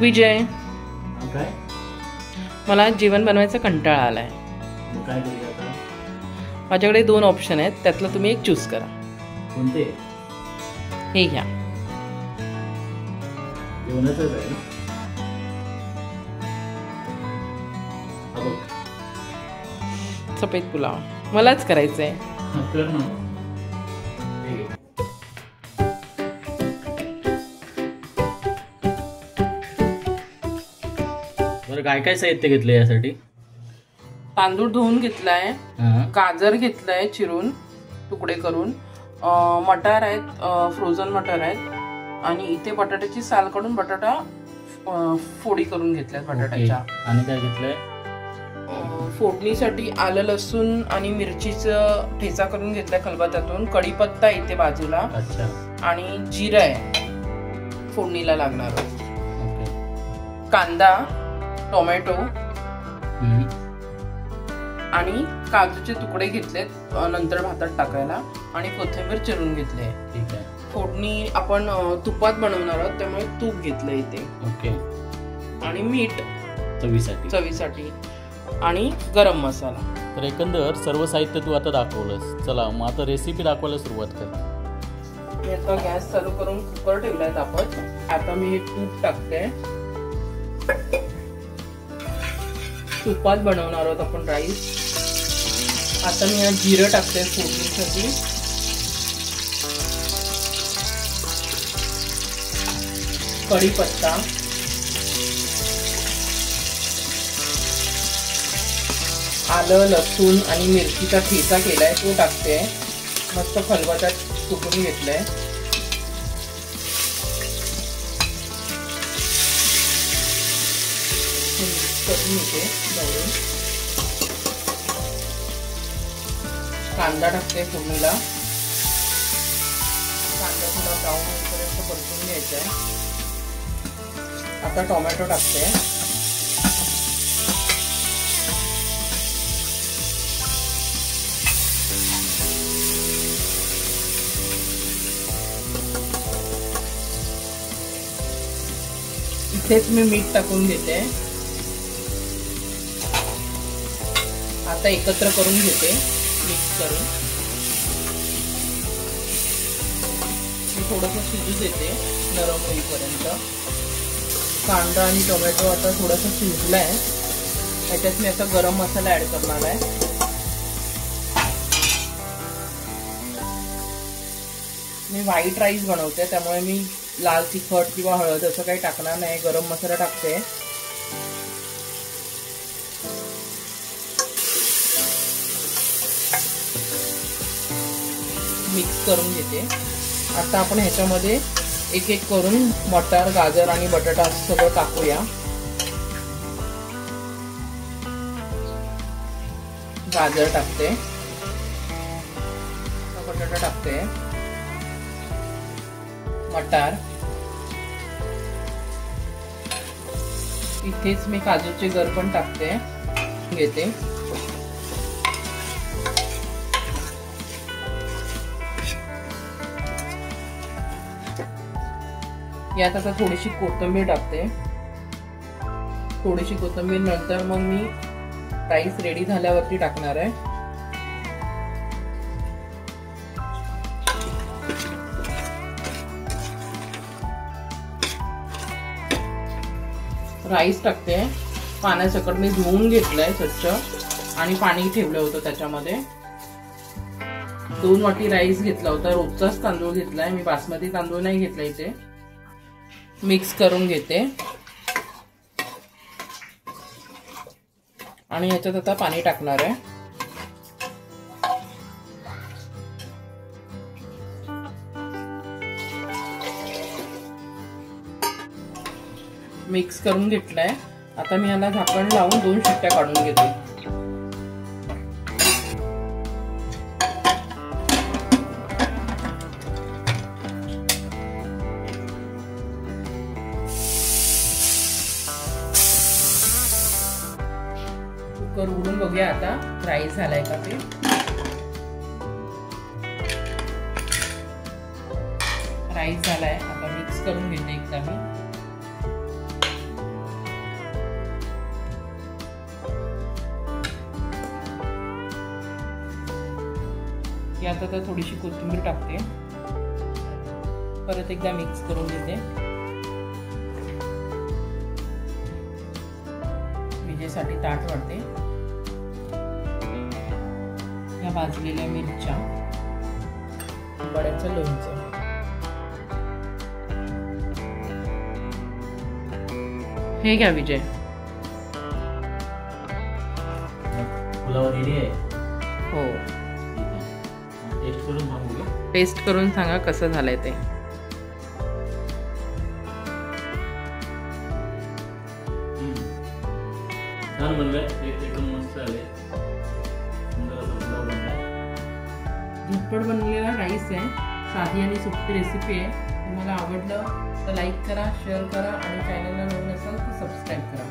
विजय, काय मला जेवण बनवायचा कंटाळा आलाय. मग काय करूया आता? माझ्याकडे 2 ऑप्शन आहेत, त्यातलं तुम्ही एक चूज करा. कोणते? हे घ्या. जेवणाचंच आहे ना? हा बघ. सफेद पुलाव मलाच करायचंय. कर ना. हे घे. बरं, काय काय साहित्य घेतलं यासाठी? तांदूळ धुवून घेतलाय, गाजर घेतलाय चिरून तुकडे करून, मटार आहेत, फ्रोझन मटार आहेत, आणि इथे बटाट्याची साल काढून बटाटा फोडी करून घेतल्यात बटाट्याच्या. आणि काय घेतलंय? फोडणीसाठी आलं लसूण आणि मिरचीचं ठेचा करून घेतलाय खलबत्त्यातून. कढीपत्ता इथे बाजूला. अच्छा. आणि जिरं आहे फोडणीला लागणार. कांदा, टोमॅटो आणि काजूचे तुकडे घेतलेत नंतर भातात टाकायला, आणि कोथिंबीर चिरून घेतले. ठीक आहे. फोडणी आपण तुपात बनवणार आहोत त्यामुळे तूप घेतलं इथे. ओके. आणि मीठ चवीसाठी आणि गरम मसाला. तर एकंदर सर्व साहित्य तू आता दाखवलंस. चला मग आता रेसिपी दाखवायला सुरुवात कर. मी आता गॅस चालू करून कुकर ठेवलाय तापत. आता मी हे तूप टाकते. तुपात बनवणार आहोत आपण राईस. आता मी या जिरं टाकते फोडणीसाठी. कढीपत्ता, आलं लसूण आणि मिरचीचा ठेचा केलाय तो टाकते. मस्त खलबत्त्यात कुटून घेतलंय. करून घेते. कांदा टाकते फोडणीला. कांदा थोडा ब्राऊन होईपर्यंत परतून घ्यायचा आहे. आता टोमॅटो टाकते. इथेच मी मीठ टाकून घेते. आता एकत्र करून घेते मिक्स करून. थोडंसं शिजू देते नरम होईपर्यंत. कांदा आणि टोमॅटो आता थोडासा शिजलाय. याच्यात मी आता गरम मसाला ऍड करणार आहे. मी व्हाईट राईस बनवते त्यामुळे मी लाल तिखट किंवा हळद असं काही टाकणार नाही. गरम मसाला टाकते. मिक्स करून घेते. आता आपण ह्याच्यामध्ये एक एक करून मटार, गाजर आणि बटाटा सगळं टाकूया. गाजर टाकते, बटाटा टाकते, मटार. इथेच मी काजूचे गर पण टाकते घेते. यात आता थोडीशी कोथिंबीर टाकते. थोडीशी कोथिंबीर नंतर मग मी राईस रेडी झाल्यावरती टाकणार आहे. राईस टाकते. पाण्यासकट मी धुवून घेतलंय स्वच्छ आणि पाणी ठेवलं होतं त्याच्यामध्ये. 2 वाटी राईस घेतला होता. रोजचाच तांदूळ घेतलाय मी, बासमती तांदूळ नाही घेतला इथे. मिक्स करून घेते आणि ह्याच्यात आता पाणी टाकणार आहे. मिक्स करून घेतलंय. आता मी याला झाकण लावून 2 शिट्ट्या काढून घेते. कुकर उघडून बघूया आता राईस झालाय का ते. राईस झालाय. आता मिक्स करून घेते एकदा मी. यात आता थोडीशी कोथिंबीर टाकते, परत एकदा मिक्स करून घेते. विजेसाठी ताट वाढते. या भाजलेल्या मिरच्या, बड्याचं लोणचं, हे घ्या विजय. पुलाव रेडी आहे. हो, टेस्ट करून बघूया. टेस्ट करून सांगा कसं झालंय ते. छान बनलंय, एकदम मस्त झाले. सुंदर असा पुलाव बनलाय. झटपट बनलेला राईस आहे, साधी आणि सोपी रेसिपी आहे. तुम्हाला आवडलं तर लाईक करा, शेअर करा आणि चॅनलला नवीन असाल तर सबस्क्राईब करा.